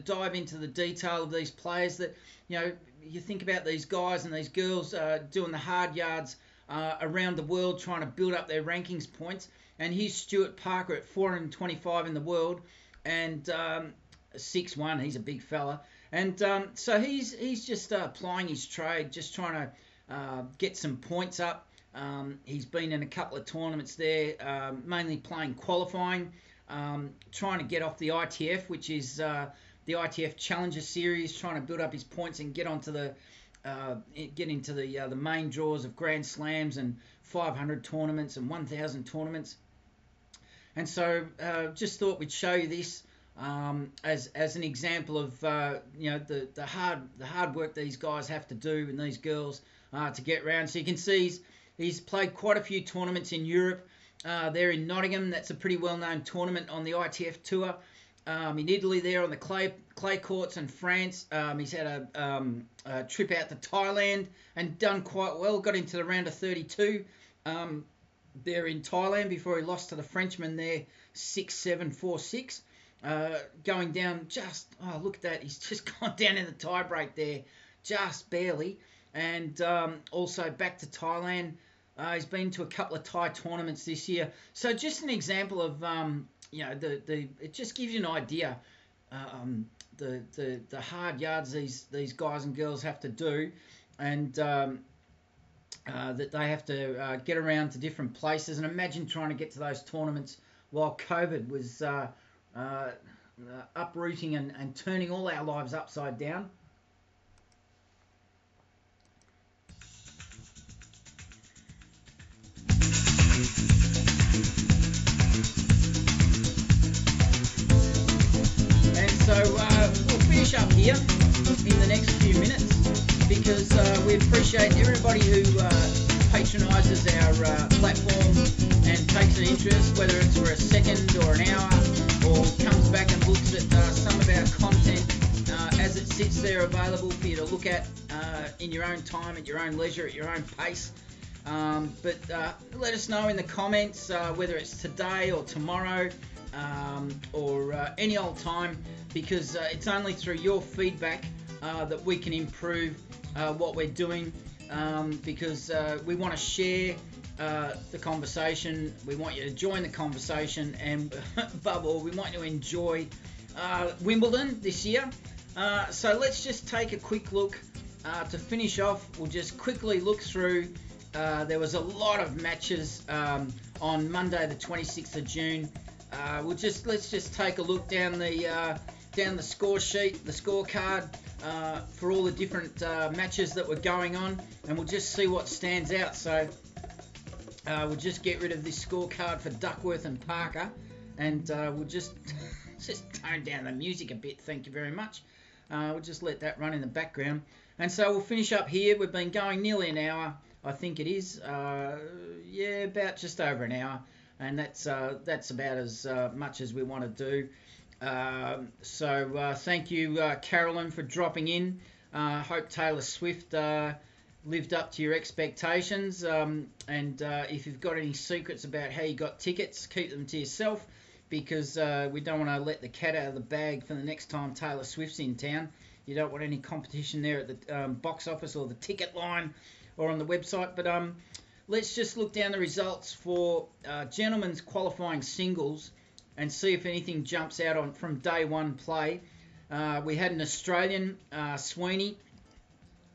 dive into the detail of these players that you think about these guys and these girls doing the hard yards around the world, trying to build up their rankings points. And here's Stuart Parker at 425 in the world, and 6'1", he's a big fella. And so he's just plying his trade, just trying to get some points up. He's been in a couple of tournaments there, mainly playing qualifying, trying to get off the ITF, which is the ITF Challenger Series, trying to build up his points and get into the main draws of Grand Slams and 500 tournaments and 1,000 tournaments. And so just thought we'd show you this as an example of the hard work these guys have to do and these girls to get round. So you can see he's played quite a few tournaments in Europe. There in Nottingham, that's a pretty well-known tournament on the ITF Tour. In Italy, there on the clay courts, in France. He's had a trip out to Thailand and done quite well. Got into the round of 32 there in Thailand before he lost to the Frenchman there 6-7, 4-6. Going down look at that. He's just gone down in the tie break there, just barely. And also back to Thailand. He's been to a couple of Thai tournaments this year. So just an example of it just gives you an idea the hard yards these guys and girls have to do, and that they have to get around to different places. And imagine trying to get to those tournaments while COVID was uprooting and turning all our lives upside down. And so we'll finish up here in the next few minutes, because we appreciate everybody who patronises our platform and takes an interest, whether it's for a second or an hour, or comes back and looks at some of our content as it sits there available for you to look at in your own time, at your own leisure, at your own pace. But let us know in the comments whether it's today or tomorrow or any old time, because it's only through your feedback that we can improve what we're doing, because we want to share the conversation. We want you to join the conversation, and above all, we want you to enjoy Wimbledon this year. So let's just take a quick look to finish off. We'll just quickly look through. There was a lot of matches on Monday, the 26th of June. Let's just take a look down the score sheet, the scorecard for all the different matches that were going on, and we'll just see what stands out. So we'll just get rid of this scorecard for Duckworth and Parker, and we'll just tone down the music a bit. Thank you very much. We'll just let that run in the background. And so we'll finish up here. We've been going nearly an hour. I think it is. Yeah, about just over an hour, and that's about as much as we want to do. So thank you, Carolyn, for dropping in. Hope Taylor Swift lived up to your expectations. And if you've got any secrets about how you got tickets, keep them to yourself, because we don't want to let the cat out of the bag for the next time Taylor Swift's in town. You don't want any competition there at the box office or the ticket line or on the website. But let's just look down the results for gentlemen's qualifying singles and see if anything jumps out on from day one play. We had an Australian, Sweeney,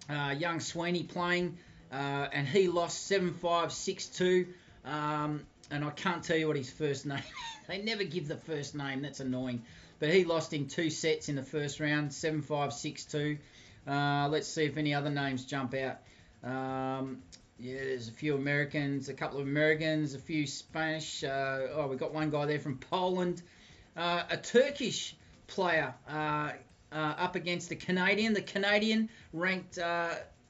young Sweeney playing, and he lost 7-5, 6-2, and I can't tell you what his first name is. They never give the first name, that's annoying. But he lost in 2 sets in the first round, 7-5, 6-2. Let's see if any other names jump out. Yeah, there's a few Americans, a couple of Americans, a few Spanish. We've got one guy there from Poland. A Turkish player up against a Canadian. The Canadian ranked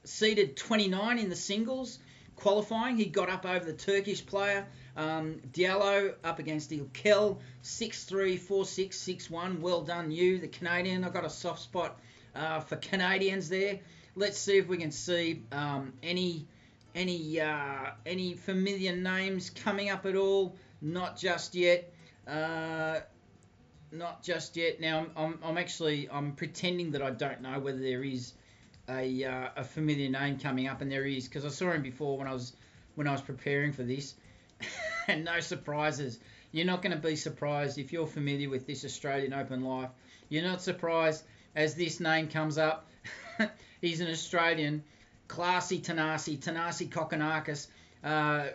seeded 29 in the singles qualifying. He got up over the Turkish player. Diallo up against Ilkel, 6-3, 4-6, 6-1. Well done, you, the Canadian. I've got a soft spot for Canadians there. Let's see if we can see any familiar names coming up at all. Not just yet. Not just yet. Now I'm pretending that I don't know whether there is a familiar name coming up, and there is, because I saw him before when I was preparing for this. And no surprises. You're not going to be surprised if you're familiar with this Australian Open life. You're not surprised as this name comes up. He's an Australian, Classy Tanasi Kokonakis,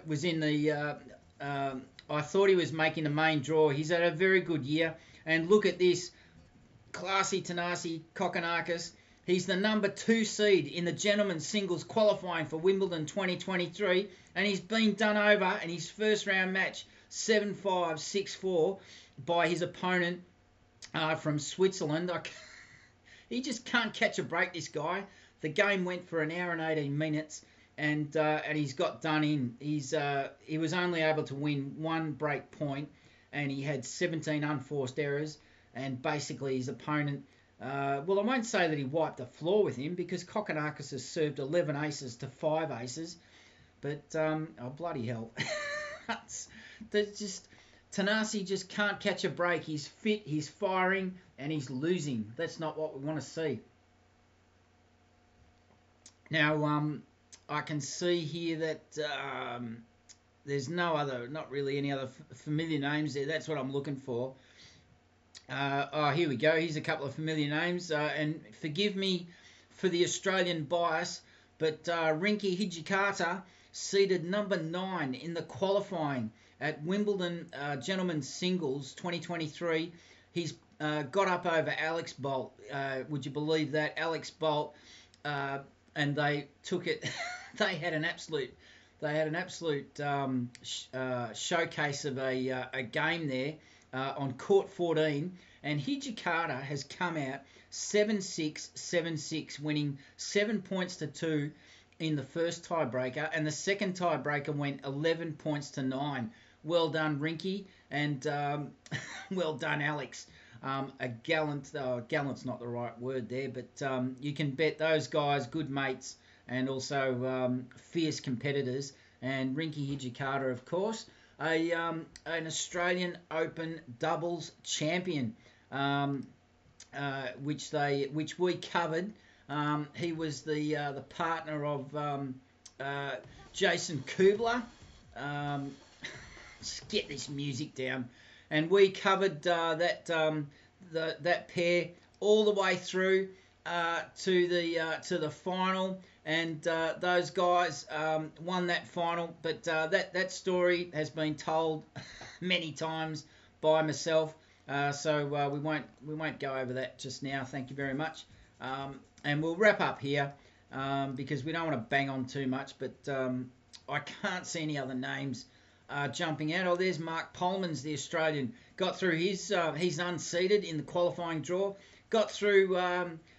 was in the... I thought he was making the main draw. He's had a very good year. And look at this, Classy Tanasi Kokonakis. He's the number 2 seed in the gentlemen's singles qualifying for Wimbledon 2023. And he's been done over in his first round match, 7-5, 6-4, by his opponent from Switzerland. He just can't catch a break, this guy. The game went for an hour and 18 minutes, and he's got done in. He was only able to win 1 break point, and he had 17 unforced errors, and basically his opponent... well, I won't say that he wiped the floor with him, because Kokonakis has served 11 aces to 5 aces. But, oh, bloody hell. Tanasi just can't catch a break. He's fit, he's firing, and he's losing. That's not what we want to see. Now, I can see here that there's not really any other familiar names there. That's what I'm looking for. Here we go. Here's a couple of familiar names. And forgive me for the Australian bias, but Rinky Hijikata seeded number 9 in the qualifying at Wimbledon Gentlemen's Singles 2023. He's got up over Alex Bolt. Would you believe that? Alex Bolt, and they took it. They had an absolute showcase of a game there on court 14, and Hijikata has come out 7-6, 7-6, winning 7 points to 2 in the first tiebreaker, and the second tiebreaker went 11 points to 9. Well done, Rinky, and well done, Alex. A gallant, gallant's not the right word there, but you can bet those guys, good mates, and also fierce competitors. And Rinky Hijikata, of course, an Australian Open doubles champion, which we covered. He was the partner of Jason Kubler. Just get this music down, and we covered that pair all the way through to the final, and those guys won that final. But that story has been told many times by myself, so we won't go over that just now. Thank you very much. And we'll wrap up here because we don't want to bang on too much, but I can't see any other names jumping out. Oh, there's Mark Polmans, the Australian. Got through he's unseeded in the qualifying draw. Got through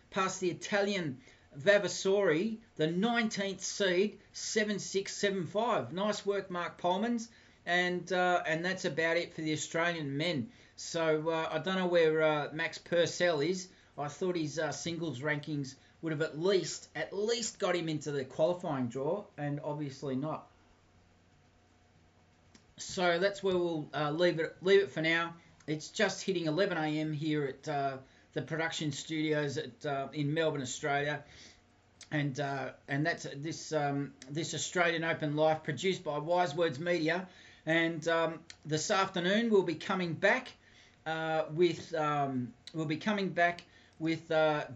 past the Italian Vavasori, the 19th seed, 7-6, 7-5. Nice work, Mark Polmans. And that's about it for the Australian men. So I don't know where Max Purcell is. I thought his singles rankings would have at least got him into the qualifying draw, and obviously not. So that's where we'll leave it for now. It's just hitting 11 a.m. here at the production studios in Melbourne, Australia, and that's this Australian Open Live produced by Wise Words Media. And this afternoon we'll be coming back with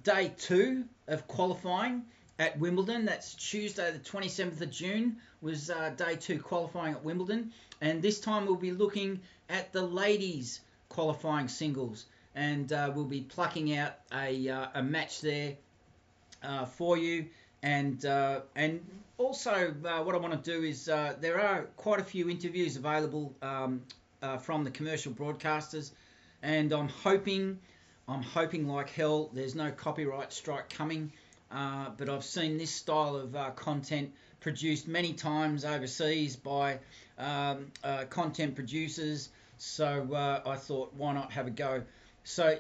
day 2 of qualifying at Wimbledon. That's Tuesday the 27th of June was day 2 qualifying at Wimbledon. And this time we'll be looking at the ladies qualifying singles. And we'll be plucking out a match there for you. And also what I want to do is there are quite a few interviews available from the commercial broadcasters. And I'm hoping like hell there's no copyright strike coming. But I've seen this style of content produced many times overseas by content producers, so I thought, why not have a go? So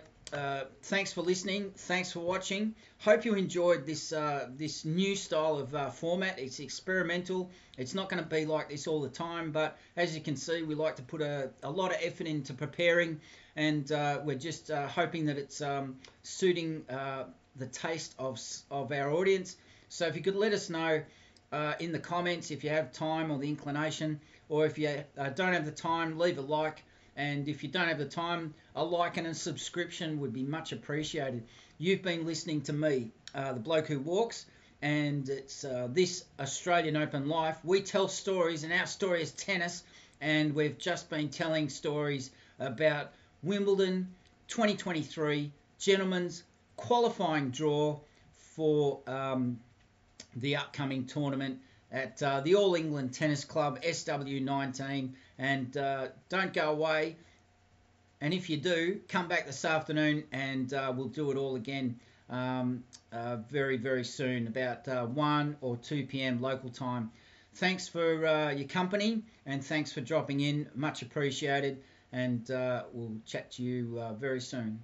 thanks for listening, thanks for watching. Hope you enjoyed this new style of format. It's experimental. It's not going to be like this all the time, but as you can see, we like to put a lot of effort into preparing, and we're just hoping that it's suiting the taste of our audience. So if you could let us know in the comments if you have time or the inclination, or if you don't have the time, leave a like. And if you don't have the time, a like and a subscription would be much appreciated. You've been listening to me, the bloke who walks, and it's this Australian Open Life. We tell stories, and our story is tennis, and we've just been telling stories about Wimbledon 2023 gentlemen's qualifying draw for the upcoming tournament at the All England Tennis Club SW19. And don't go away, and if you do, come back this afternoon, and we'll do it all again very, very soon, about 1 or 2 p.m. local time. Thanks for your company, and thanks for dropping in, much appreciated, and we'll chat to you very soon.